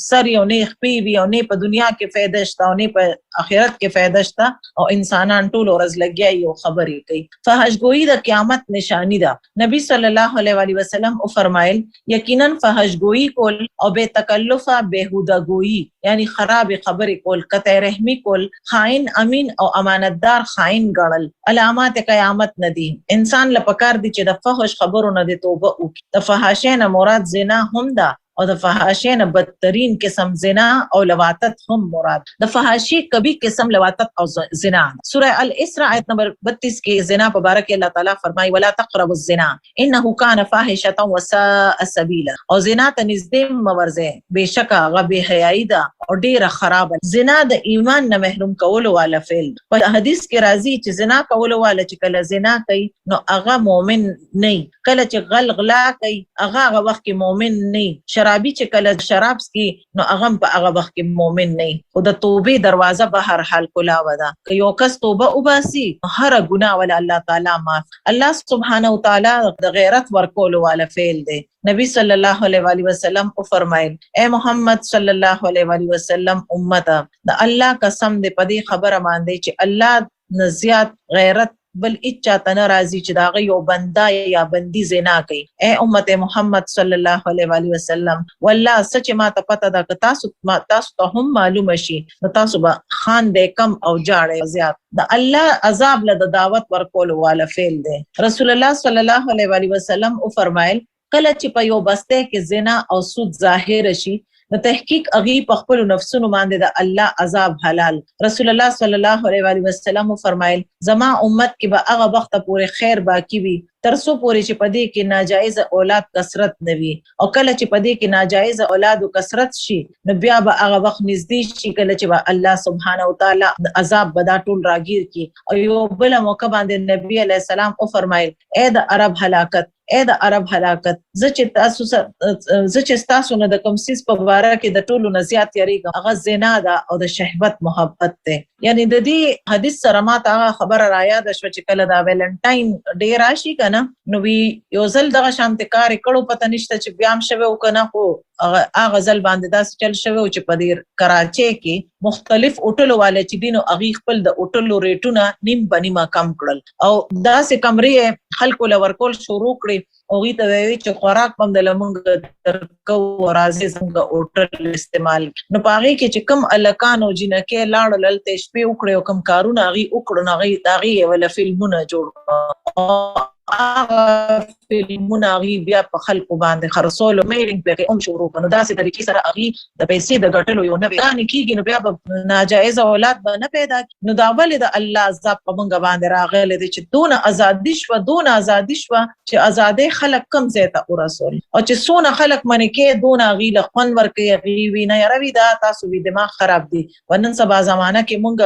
S1: سر یو نه خپې وي او نه په دنیا کې فایده شته او نه په آخرت کې فایده شته، او انسانان ټول ورځ لګیا یو خبرې کوي. فحش گوئی د قیامت نشانی ده. نبی صلی الله علیه وسلم او فرمایل یقینا فحش گوئی کول او بے تکلفه بهوده گوئی یعنی خراب خبرې کول، قطع رحمی کول، خائن امین او امانتدار خائن ګڼل علامات قیامت نه دي. انسان لپاره دي چې د فحش خبرو نه توبه وکړي. د فحاشۍ نه مراد زنا هم ده او د فحاشۍ نه بدترین قسم زنا او لواطت هم مراد. د فحاشی کبھی قسم لواطت او زنا. سورہ الاسراء آیت نمبر 32 کې زنا په باره کې الله تعالی فرمایي ولا تقربوا الزنا انه كان فاحشة وساء سبيلا. او زنا ته نږدې مورځه، بهشکه هغه بے حیايي ده او ډیره خراب. زنا د ایمان نه محروم کولو والا فعل. په حدیث کې راځي چې زنا کولو والا چې کله زنا کوي نو هغه مؤمن نه، کله چې غلا کوي هغه وخت کې مؤمن نه، شرابي چې کله شراب سکي نو هغه په هغه وخت کې مؤمن نه. او د توبې دروازه به هر حال کلاوه ده. که یو کس توبه وباسي هر ګناه ولا الله تعالی معاف. الله سبحانه وتعالی د غیرت ورکولو والا فعل دی. نبی صلی الله علیه وسلم او فرمایل اے محمد صلی الله علیه وسلم امت د الله قسم دې په دې خبره باندې چې الله نزيات غیرت بل اچا ته ناراضي چې دا یو بندا یا بندي زنا کوي. اے امت محمد صلی الله علیه وسلم والله سچ ما ته پته ده که تاسو ته هم معلومه شي نو تاسو به خان دې کم او جاړې زیات. د الله عذاب له دعوت ورکول والا فعل دی. رسول الله صلی الله علیه وسلم او فرمایل کله چې په یو بسته کې زنا او سود ظاهر شي نو تحقیق اغي په خپل نفسونو باندې د الله عذاب حلال. رسول الله صلی الله علیه وسلم فرمایل زما امت کې به هغه وخت پورې خیر باقی وي ترسو پورې چې پدې کې ناجایز اولاد کثرت نوي او کله چې پدې کې ناجایز اولاد کثرت شي نو بیا به هغه وخت نږدې شي کله چې به الله سبحانه و تعالی عذاب بدا ټول راګیر کی. او یو بل موقع باندې نبی علیہ السلام او فرمایل اے د عرب هلاکت اے د عرب هلاکت زه چې تاسو نه د کوم سیس په واره کې د ټولو نه زیات یریږم هغه زنا ده او د شهوت محبت ده. یعنی د دې حدیث سره ما ته خبره را یاد شوه چې کله دا ویلنټاین ډے راشي کنه نو وی یو ځل دغه شانت کار کړو پته نشته چې بیا هم شوه او کنه خو هغه ځل باندې داس چل شوه چې په دې کراچي کې مختلف هوټلو والے چې دینو اغي خپل د هوټلو ریټونه نیم بنیما کم کړل او داسې کمرې خلکو لورکول شروع کړي او غي ته وی چې خوراک پم د لمنګ ترکو راځي څنګه هوټل استعمال نو پاره کې چې کم الکانو جنکه لاړ للته شپې وکړو کم کارونه غي وکړو نه غي داغي ولا فلمونه جوړ فلمونه غي بیا په خلکو باندې خرصول او میلینګ په شروع کړو. داسې طریقې سره اغي د پیسې د ګټلو یو نوې ځان کیږي نو بیا به ناجایز اولاد به نه پیدا نو دا ولې د الله عذاب په موږ باندې راغلی دی چې دون ازادي شو چې ازادي خلک کم زیاته او رسول او چې سونه خلک منې کې دون غي لخن ورکه غي وینه یروي دا تاسو وی دماغ خراب دي ونن سبا زمانہ کې موږ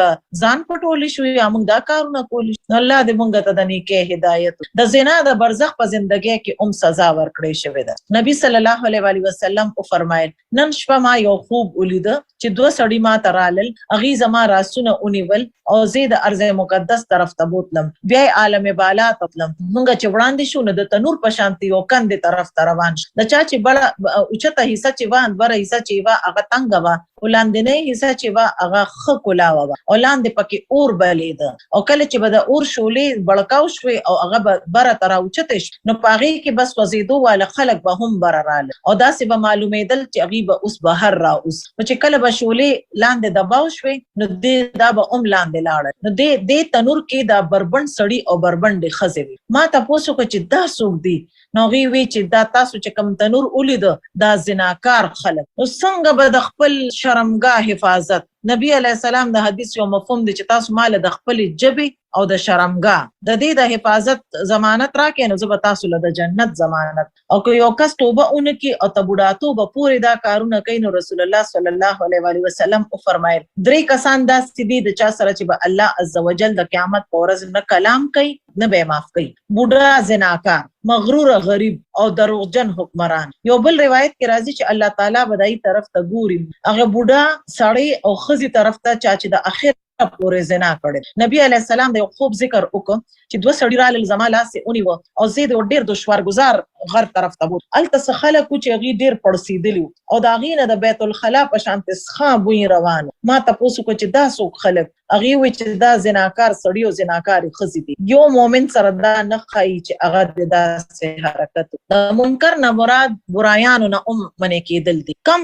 S1: ځان پټول شو یا موږ دا کارونه کول الله دې موږ ته د نیکه هدایت د زنا د برزخ په زندګۍ کې سزا ورکړې شوې ده. نبی صلی الله علیه وسلم او فرمایل نن شپه ما یو خوب ولید چې دوه سړی ما ترالل اغي زما راسونه اونیول او زید ارض مقدس طرف ته بوتلم بیا عالم بالا تطلم موږ چې وړاندې شو نو د تنور په شانتي او کندې طرف ته روان شو د چا چې بڑا اوچته حصہ چې وان بره حصہ چې وا هغه تنگ وا ولاندنې حصہ چې وا هغه خ کولا وا ولاندې پکې اور بلید او کله چې بده اور شولې بړکاو شوي او هغه بره تر اوچته نو پاغي کې بس وزیدو والا خلق به هم بررال او داسې به معلومېدل چې غیبه اوس بهر را اوس چې کله به شولې لاندې دباو شوي نو دې دا به لاندې لاړ نو دې تنور کې دا بربند سړی او بربند خزه وي. ما تاسو کو چې دا څوک دی نو غي وی چې دا تاسو چې کم تنور ولید دا زناکار خلک نو څنګه به د خپل شرمګاه حفاظت. نبی علیہ السلام د حدیث یو مفهوم دی چې تاسو مال د خپل جبه او د شرمګاه د دې د حفاظت ضمانت راکې نو زه تاسو له د جنت ضمانت او که یو کس توبه اونکي او تبوډاتو به پوری دا کارونه کوي نو رسول الله صلی الله علیه وسلم او فرمایل درې کسان دا سدي د چا سره چې به الله عزوجل د قیامت په ورځ نه کلام کوي نه به معاف کوي. بوډا زناکار مغرور غریب او دروغجن حکمران. یو بل روایت کې راځي چې الله تعالی بدای طرف ته ګوري هغه بوډا سړی او خزي طرف ته چا چې د اخر پورې زنا کړي. نبی علیہ السلام د یو خوب ذکر وکړ چې دوه سړي رال زما لاسه اونی و او زید ډیر دشوار گزار غر طرف ته بوت الته خلکو چې غي ډیر پړسیدلی او دا غینه د بیت الخلا په شانت ښه بوی روان ما تاسو کو چې دا څوک خلک اغي و چې دا زناکار سړی او زناکار خزي دي. یو مؤمن سره دا نه خای چې هغه د داسې حرکت د منکر نه مراد برایانو نه منې کېدل دي. کم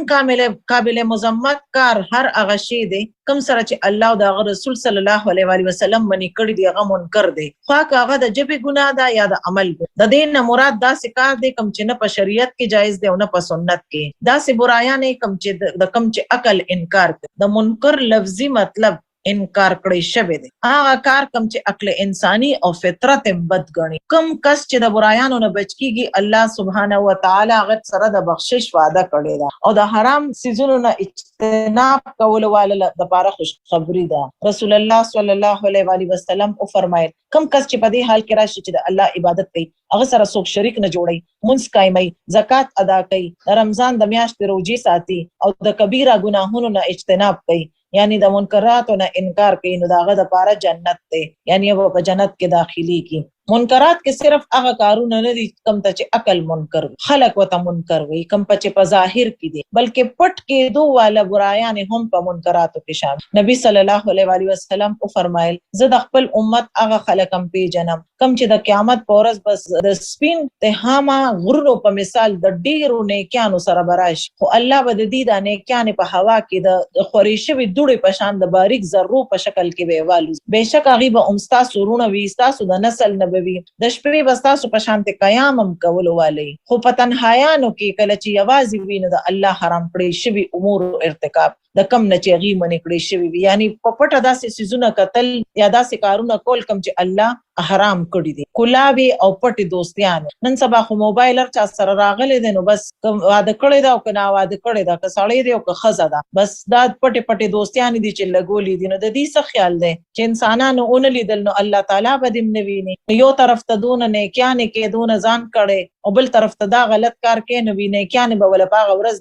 S1: قابل مذمت کار هر هغه شی دی کم سره چې الله او د رسول صلی الله علیه وسلم منې کړی دی هغه منکر دی خو هغه د جبه ګناه ده یا د عمل د دین نه مراد داسې کار دی کم چې نه په شریعت کې جایز دی او نه په سنت کې داسې برایان کم چې عقل انکار کوي. د منکر لفظي مطلب انکار کړی شوی دی هغه کار کم چې عقل انساني او فطرت بد غني. کم کس چې د برایانو نه بچ کیږي الله سبحانه و تعالی هغه سره د بخشش وعده کړی دا او د حرام سيزونو نه اجتناب کول واله د لپاره خوش خبری ده. رسول الله صلی الله علیه وسلم او فرمایل کم کس چې په دې حال کې راشي چې د الله عبادت کوي هغه سره څوک شریک نه جوړي منځ قائمي زکات ادا کوي رمضان د میاشتې روزي ساتي او د کبیره ګناهونو نه اجتناب کوي یعنی د منکراتو نه انکار کوي نو داغه د پاره جنت ته یعنی په جنت کې داخلي کی. منکرات کې صرف هغه کارونه نه دي کوم ته چې عقل منکر خلق وته منکر وي کوم چې په ظاهر کې دي بلکې پټ کې دوه والا برایان هم په منکراتو کې شامل نبی صلی الله علیه وسلم او فرمایل زه د خپل امت هغه خلقم پیژنم کوم چې د قیامت په ورځ بس د سپین تهامه غرونو په مثال د ډیرو نیکانو سره براش خو الله به د دې د نیکانو په هوا کې د خوريشوي دوړې په شان د باریک ذرو په شکل کې به والو بهشک هغه به امستا سورونه وي تاسو د نسل نبوي د شپې بستاسو په شانت قیامم کولو والی خو په تنهایانو کې کله چې یوازې ویني د الله حرام کړی شوی امور ارتکاب د کم نه چې غي منې کړی شوی یعنی په پټه داسې سيزونه قتل یا داسې کارونه کول کم چې الله حرام کړی دي کلاوي او پټي دوستيان نن سبا خو موبایل چا سره راغلي دي نو بس واده کړی دا او کنه واده کړی دا که سړی دی او که خزه ده بس دا پټي دوستيان دي چې لګولې دي نو د دې څه خیال دی چې انسانانو اون لیدل نو الله تعالی به دې نویني یو طرف ته دون نه کیانه کې دون ځان کړي او بل طرف ته دا غلط کار کې نو ویني کیانه به ول پاغه ورځ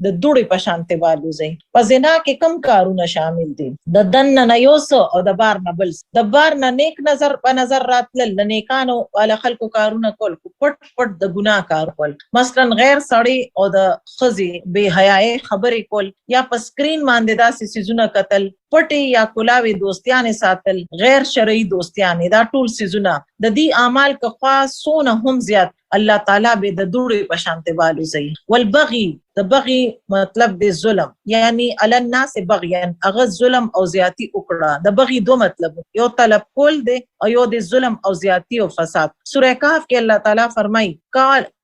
S1: د دوړې په شانته والو زي په زنا کې کم کارونه شامل دي د دن نه یوس او د بار نه بل د بار نه نیک نظر په نظر راتل نیکانو والا خلکو کارونه کول پټ د ګناه کار کول مثلا غیر سړی او د خزي به حیاي خبرې کول یا په سکرین باندې داسې سيزونه قتل پټي یا کلاوي دوستيان ساتل غیر شرعي دوستيان دا ټول سيزونه د دې اعمال که خاصونه هم زیات الله تعالی به د دوړې په شانته والو زي والبغي د بغي مطلب د ظلم یعنی علی الناس بغيا اغه ظلم او زیاتی وکړه د بغي دو مطلب یو طلب کول دی او یو د ظلم او زیاتی او فساد سوره کهف کې الله تعالی فرمای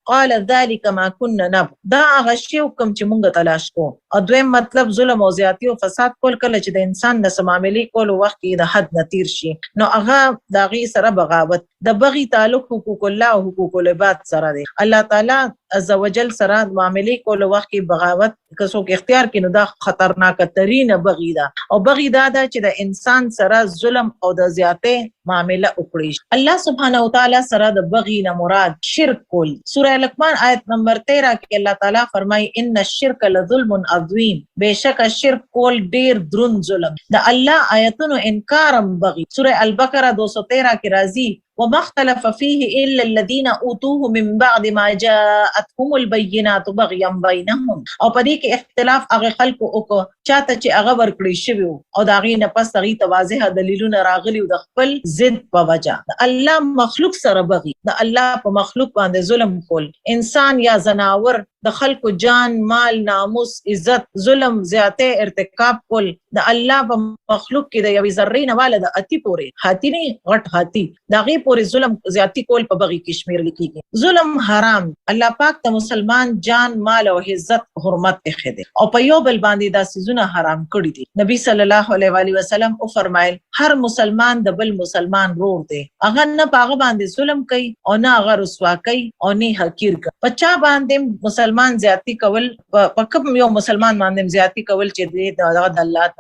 S1: قال ذلك ما كنا نب دا هغه شی کوم چې مونږ تلاش کو او دویم مطلب ظلم او زیاتی او فساد کول کله چې د انسان د سماملي کول وخت کې د حد نتیر شي نو هغه د غي سره بغاوت د بغي تعلق حقوق الله او حقوق العباد سره دی الله تعالی عزوجل سره معاملې کول وخت کې بغاوت کسو کې اختیار کینو دا خطرناک ترين بغي دا او بغي دا چې د انسان سره ظلم او د زیاته معامله وکړي الله سبحانه و تعالی سره د بغي نه مراد شرک کول سوره لقمان آیت نمبر 13 کې الله تعالی فرمای ان الشرک لظلم عظیم بشک شرک کول ډیر درون ظلم د الله آیتونو انکارم بغي سوره البقره 213 کې راځي وما اختلف فيه إلا الذين أوتوه من بعد ما جاءتهم البينات بغيا بينهم او پدې کې اختلاف هغه خلکو او چاته چې هغه ورکړی شوی او دا غي نه پس هغه توازیه دلیلونه راغلي او د خپل ضد په وجه الله مخلوق سره بغي د الله په مخلوق باندې ظلم کول انسان یا زناور د خلکو جان مال ناموس عزت ظلم زیاته ارتکاب کول د الله په مخلوق کې د یوې ذرې نه والا د اتی پورې هاتی نه غټ هاتی دغه پورې ظلم زیاتی کول په بغي کې شمیر لیکيږي ظلم حرام الله پاک ته مسلمان جان مال او عزت حرمت اخیده او په یو بل باندې دا سيزونه حرام کړی دي نبی صلی الله علیه وسلم او فرمایل هر مسلمان د بل مسلمان رور دی هغه نه پاغه باندې ظلم کوي او نه هغه رسوا کوي او نه حقیر کوي پچا باندې مسلمان زیاتی کول په کوم یو مسلمان باندې زیاتی کول چې د الله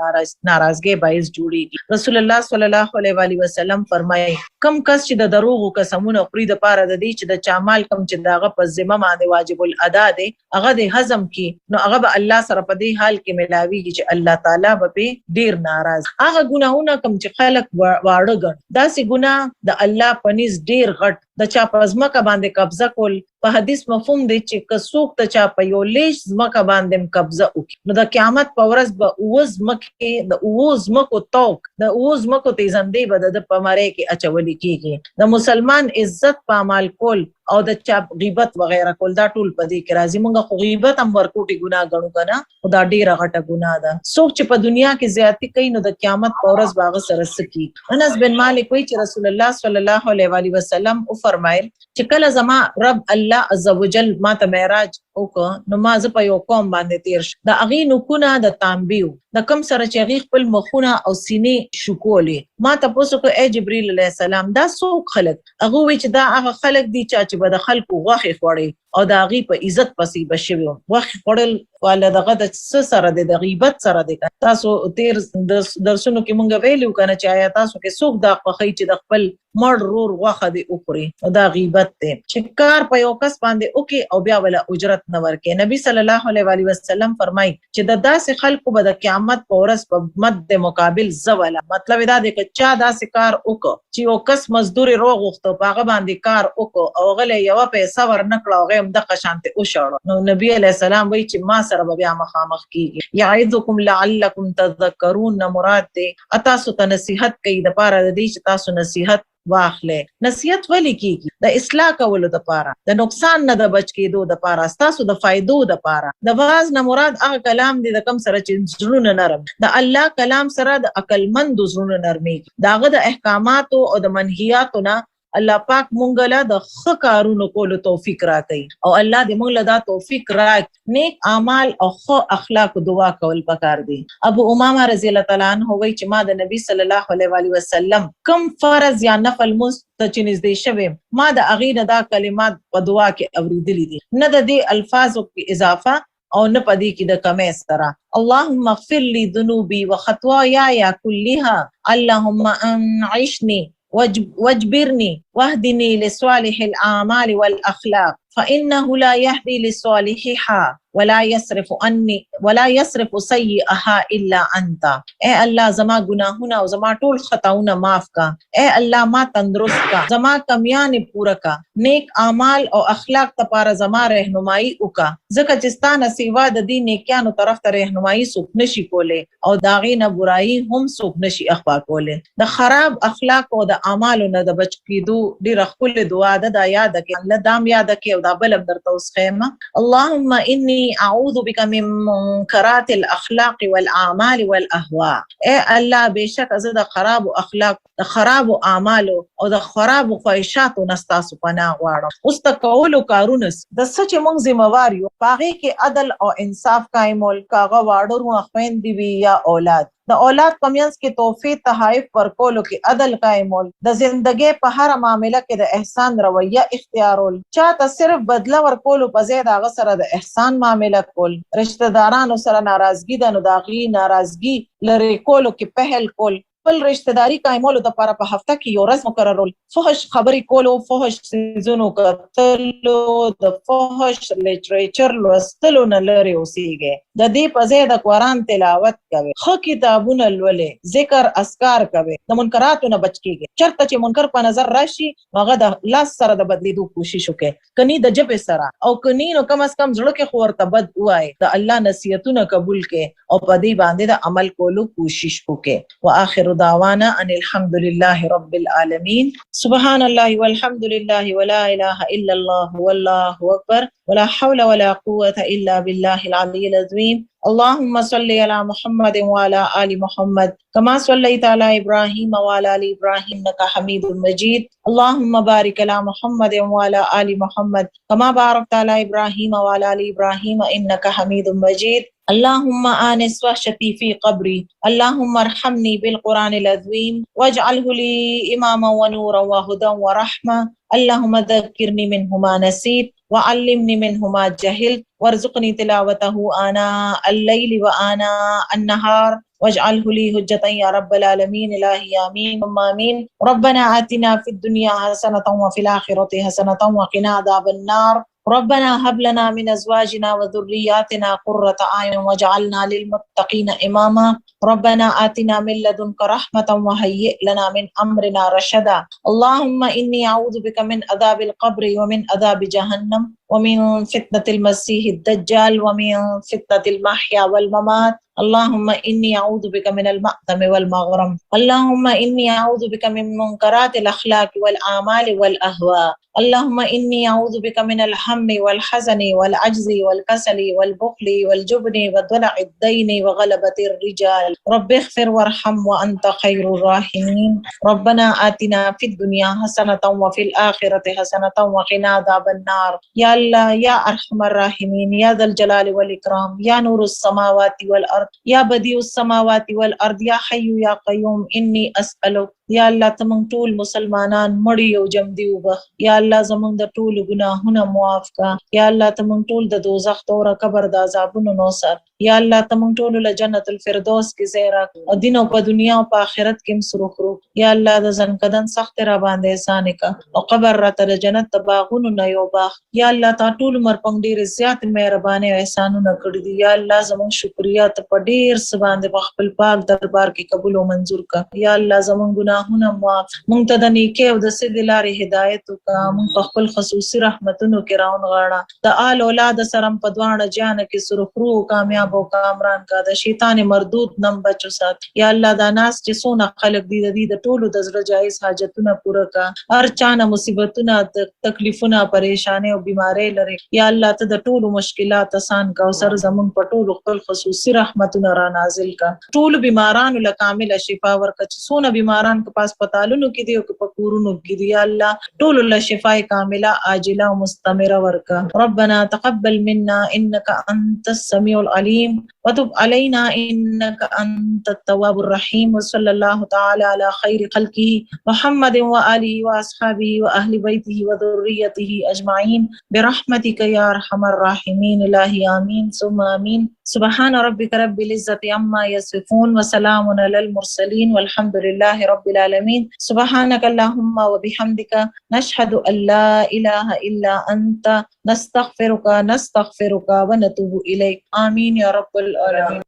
S1: ناراضګي باعث جوړي رسول الله صلی الله علیه وسلم فرمایي کم کس د دروغو قسمونه خوري د پاره د دې چې د چامال کم چې داغه په ذمہ باندې واجب الادا دی هغه د هضم کی نو هغه به الله سره په دې حال کې ملاويږي چې الله تعالی به ډیر ناراض هغه ګناهونه کم چې خلق واړه ګڼ داسې ګناه د الله پنيز ډیر غټ د چا په ځمکه باندې قبضه کول په حدیث مفهوم دی چې کڅوک ته چا په یو لیش ځمکه باندې قبضه وکړي نو د قیامت په ورځ به اوز مکه د اوز مکو توک د اوز مکو تیزندې به د پماره کې اچولې کیږي د مسلمان عزت په عمل کول او د چا غیبت وغیرہ کول دا ټول په دې کې راځي مونږه خو غیبت هم ورکوټي ګناه غنو کنه خدا ډیره غټه ګناه ده څوک چې په دنیا کې زیاتی کوي نو د قیامت په ورځ باغ سره سکی انس بن مالک وایي چې رسول الله صلی الله علیه وسلم او فرمایل چې کله زما رب الله عزوجل ما ته معراج وکړ نو ما ز په یو قوم باندې تیر شو د اغي نکونه د تانبیو د کم سره چې اغي خپل مخونه او سینې شکولې ما ته پوسو کو اے جبرئیل علیہ السلام دا څوک خلق هغه وی چې دا هغه خلق دي چې به د خلکو غوخي خوړي او دا غي په عزت پسې بشوي غوخي خوړل والا دغه د سره د غیبت سره د تاسو تیر درسونو کې مونږ ویلو کنه چې آیا تاسو کې څوک دا خوخي چې د خپل مړ رور غوخه دی اوخري دا غیبت ته چې کار په یو کس باندې اوکي او بیا ولا اجرت نه ورکې. نبی صلی الله علیه وسلم فرمایي چې د داسې خلکو به د قیامت په ورځ په مد مقابل زوله، مطلب دا دی چې چا داسې کار وکړو چې یو کس مزدور روغ وغوښته په هغه باندې کار وکړو او هغه له یوه پیسه ورنکړه او هغه همدغه شانتې وشړو، نو نبی علیه السلام وایي چې ما سره به بیا مخامخ کیږي. یعظکم لعلکم تذکرون نه مراد دی تاسو ته نصیحت کوي د پاره د دې چې تاسو نصیحت واخلې. نصیحت ولې کیږي؟ د اصلاح کولو د پاره، د نقصان نه د بچ کېدو د پاره، تاسو د فائدو د پاره. د واعظ نه مراد هغه کلام دی د کم سره چې زړونه نرم، د الله کلام سره د عقلمند زړونه نرمي، داغه د احکاماتو او د منهیاتو نه الله پاک مونږ له د ښه کارونو کولو توفیق راکړي او الله دې مونږ له دا توفیق راکړي. نیک اعمال او ښه اخلاق دعا کول پکار دي. ابو امامه رضی الله تعالی عنہ وایي چې ما د نبی صلی الله علیه وسلم کم فرض یا نفل مونږ ته چې نږدې شوم ما د هغې نه دا کلمات په دعا کې اورېدلي دي، نه د دې الفاظو کې اضافه او نه پدې کې د کمې سره. اللهم اغفر لي ذنوبي وخطاياي كلها اللهم انعشني واجبرني واهدني لصالح الأعمال والأخلاق فإنه لا يهدي لصالحها ولا يصرف سيئها الا انت. اے اللہ زما گناہونه او زما ټول خطاونه معاف کا. اے اللہ ما تندرست کا، زما کمیان پورا کا، نیک اعمال او اخلاق ته پاره زما رهنمایي وکا، ځکه چې ستانه سیوا د دې نیکانو طرف ته رهنمایي څوک نشي کولی او د هغې نه برایي هم څوک نشي اخفا کولی. د خراب اخلاق او د اعمالو نه د بچ کېدو ډېره ښکلې دعا ده، دا یاده کړه، الله دام یاده کړه او دا بل هم درته اوس ښیم. اللهم انی اعوذ بک من منکرات الاخلاق والاعمال والاهواء. اے الله بشک زه د خراب اخلاق، د خراب اعمالو او د خراب خواهشاتو نه ستاسو پناه غواړم. اوس د کولو کارونه د څه چې موږ ذمہوار یو په هغې کې عدل او انصاف قایمول، که هغه واړه وروڼه خویندې وي یا اولاد، د اولاد په منځ کې تحفې تحائف ورکولو کې عدل قایمول، د زندګۍ په هره معامله کې د احسان رویه اختیارول، چاته صرف بدله ورکولو په ځای د هغه سره د احسان معامله کول، رشته دارانو سره ناراضګي ده نو د هغې ناراضګي لرې کولو کې پهل کول، خپل رشته داري قایمولو دپاره په هفته کې یو ورځ مقررول، فحش خبرې کولو، فحش څیزونو کتلو، د فحش لیټریچر لوستلو نه لرې اوسېږئ. د دې په ځای د قرآن تلاوت کوئ، ښه کتابونه لولئ، ذکر اذکار کوئ، د منکراتو نه بچ کېږئ. چېرته چې منکر په نظر راشي نو هغه د لاس سره د بدلېدو کوشش وکړئ، که نی د ژبې سره او که نی نو کم از کم زړه کې خو ورته بد ووایئ، د الله نصیحتونه قبول کړئ او په دې باندې د عمل کولو کوشش وکړئ. وآخر دعوانا ان الحمد لله رب العالمين. سبحان الله والحمد لله ولا اله الا الله والله اكبر ولا حول ولا قوة الا بالله العلي العظيم. اللهم صل على محمد وعلى آل محمد كما صليت على إبراهيم وعلى آل إبراهيم إنك حميد مجيد. اللهم بارك على محمد وعلى آل محمد كما باركت على إبراهيم وعلى آل إبراهيم إنك حميد مجيد. اللهم آنس وحشتي في قبري، اللهم ارحمني بالقرآن العظيم واجعله لي إماما ونورا وهدى ورحمة. اللهم ذكرني منه ما نسيت وعلمني منه ما جهلت وارزقني تلاوته آناء الليل وآناء النهار واجعله لي حجة يا رب العالمين. إلهي آمين ثم آمين. ربنا آتنا في الدنيا حسنة وفي الآخرة حسنة وقنا عذاب النار. ربنا هب لنا من أزواجنا وذرياتنا قرة أعين واجعلنا للمتقين إماما. ربنا آتنا من لدنك رحمة وهيئ لنا من أمرنا رشدا. اللهم إني أعوذ بك من عذاب القبر ومن عذاب جهنم ومن فتنة المسيح الدجال ومن فتنة المحيا والممات. اللهم إني أعوذ بك من المأثم والمغرم. اللهم إني أعوذ بك من منكرات الأخلاق والأعمال والأهواء. اللهم إني أعوذ بك من الهم والحزن والعجز والكسل والبخل والجبن وضلع الدين وغلبة الرجال. رب اغفر وارحم وأنت خير الراحمين. ربنا آتنا في الدنيا حسنة وفي الآخرة حسنة وقنا عذاب النار. يا الله يا أرحم الراحمين يا ذا الجلال والإكرام يا نور السماوات والأرض يا بديع السماوات والأرض يا حي يا قيوم إني أسألك یا الله ته موږ ټول مسلمانان مړي او جمدي وبخ. یا الله زموږ د ټول ګناهونه معاف کا. یا الله ته موږ ټول د دوزخ توره قبر د عذابونو نو سات. یا الله ته موږ ټول له جنت الفردوس کې ځای راکړه او دین او په دنیا او په آخرت کې هم سرخرو. یا الله د ځنکدن سخت را باندې احسان وکړه او قبر راته د جنت د باغونو نه یو باغ. یا الله تا ټول عمر په ډېر زیات مهرباني او احسانونه کړی دي. یا الله زموږ شکریا ته په ډېر څه باندې په خپل پاک دربار کې قبول او منظور کړه. یا الله زموږ ګناهونه معاف، موږ ته د نیکۍ او د سید لارې هدایت وکړه. موږ په خپل خصوصي رحمتونو کې راونغاړه. د آل اولاد سره په دواړه جهان کې سرخرو او کامیاب او کامران کا. د شیطان مردود نم بچو سات. یا الله دا ناس چې څونه خلک دي د دې د ټولو د زړه جایز حاجتونه پوره کا. هر چانه مصیبتونه تکلیفونه پریشانه او بیماری لري. یا الله ته د ټولو مشکلات آسان کا او سر زمون په ټولو خپل خصوصي رحمتونه را نازل کا. ټول بیمارانو له کامل شفا ورکړه. چې څونه بیماران په هسپتالونو کې دي او په کورونو کې دي. یا الله ټول له شفای کامله عاجله او مستمره ورکړه. ربنا تقبل منا انك انت السميع العليم وتب علينا انك انت التواب الرحيم. وصلى الله تعالى على خير خلقه محمد وآله واصحابه واهل بيته وذريته اجمعين برحمتك يا ارحم الراحمين. الهي آمين ثم آمين. سبحان ربك رب العزة عما يصفون وسلام على المرسلين والحمد لله رب العالمين. سبحانك اللهم وبحمدك نشهد أن لا إله إلا أنت نستغفرك ونتوب إليك. آمين يا رب العالمين.